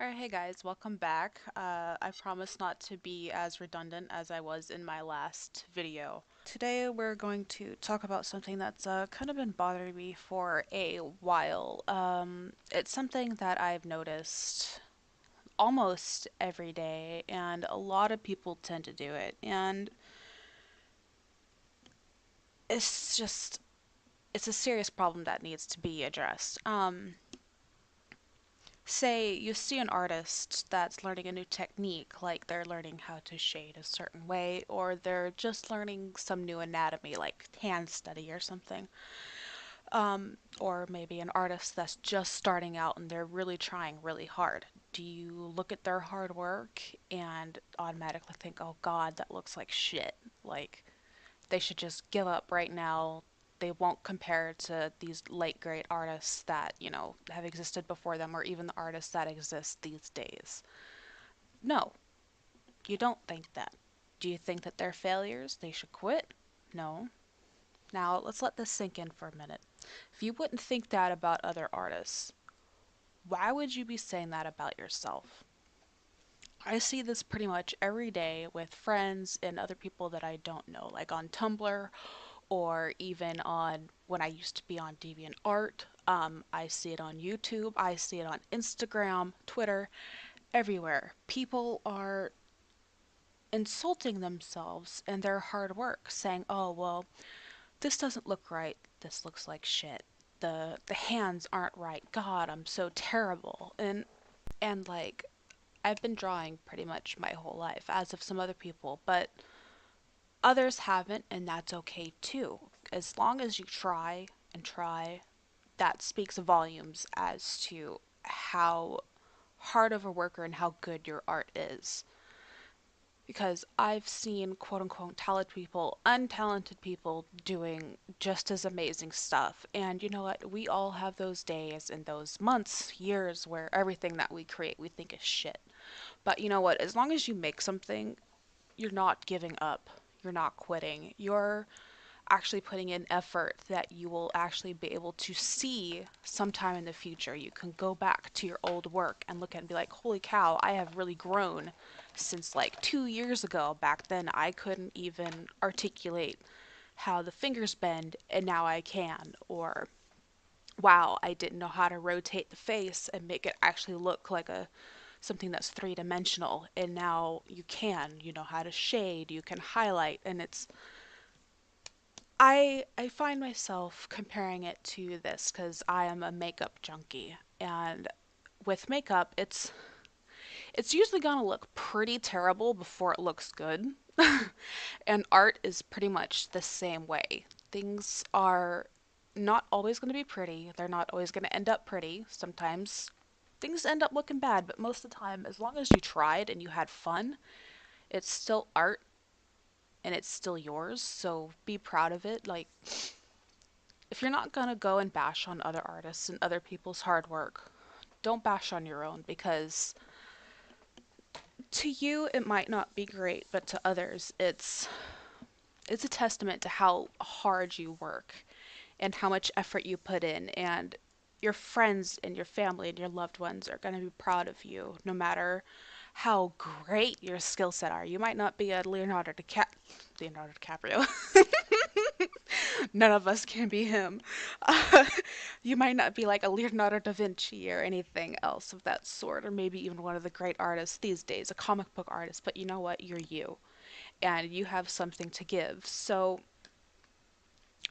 Alright, hey guys, welcome back. I promise not to be as redundant as I was in my last video. Today we're going to talk about something that's kind of been bothering me for a while. It's something that I've noticed almost every day, and a lot of people tend to do it, and it's a serious problem that needs to be addressed. Say you see an artist that's learning a new technique, like they're learning how to shade a certain way, or they're just learning some new anatomy, like hand study or something. Or maybe an artist that's just starting out and they're really trying really hard. Do you look at their hard work and automatically think, oh God, that looks like shit? Like, they should just give up right now. They won't compare to these late great artists that, have existed before them or even the artists that exist these days. No, you don't think that. Do you think that they're failures? They should quit? No. Now, let's let this sink in for a minute. If you wouldn't think that about other artists, why would you be saying that about yourself? I see this pretty much every day with friends and other people that I don't know, like on Tumblr or even on when I used to be on DeviantArt. I see it on YouTube. I see it on Instagram, Twitter, everywhere. People are insulting themselves and their hard work, saying, "Oh, well, this doesn't look right. This looks like shit. The hands aren't right. God, I'm so terrible." And like I've been drawing pretty much my whole life, as of some other people, but others haven't, and that's okay too. As long as you try and try, that speaks volumes as to how hard of a worker and how good your art is. Because I've seen quote unquote talented people, untalented people doing just as amazing stuff. And you know what? We all have those days and those months, years where everything that we create we think is shit. But you know what? As long as you make something, you're not giving up. You're not quitting. You're actually putting in effort that you will actually be able to see sometime in the future. You can go back to your old work and look at it and be like, holy cow, I have really grown since like 2 years ago. Back then, I couldn't even articulate how the fingers bend, and now I can. Or, wow, I didn't know how to rotate the face and make it actually look like a something that's three-dimensional, and now you can. You know how to shade, you can highlight, and I find myself comparing it to this because I am a makeup junkie, and with makeup, it's usually gonna look pretty terrible before it looks good. And art is pretty much the same way. Things are not always going to be pretty. They're not always going to end up pretty. Sometimes things end up looking bad, but most of the time, as long as you tried and you had fun, it's still art and it's still yours. So be proud of it. Like, if you're not gonna go and bash on other artists and other people's hard work, don't bash on your own because to you it might not be great, but to others it's a testament to how hard you work and how much effort you put in, and your friends and your family and your loved ones are going to be proud of you no matter how great your skill set are. You might not be a Leonardo DiCaprio. None of us can be him. Uh, you might not be like a Leonardo da Vinci or anything else of that sort, or maybe even one of the great artists these days, a comic book artist, but you know what? You're you, and you have something to give. So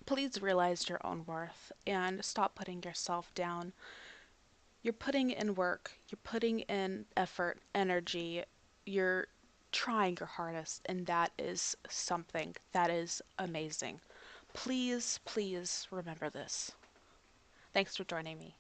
please realize your own worth and stop putting yourself down. You're putting in work, you're putting in effort, energy, you're trying your hardest, and that is something that is amazing. Please, please remember this. Thanks for joining me.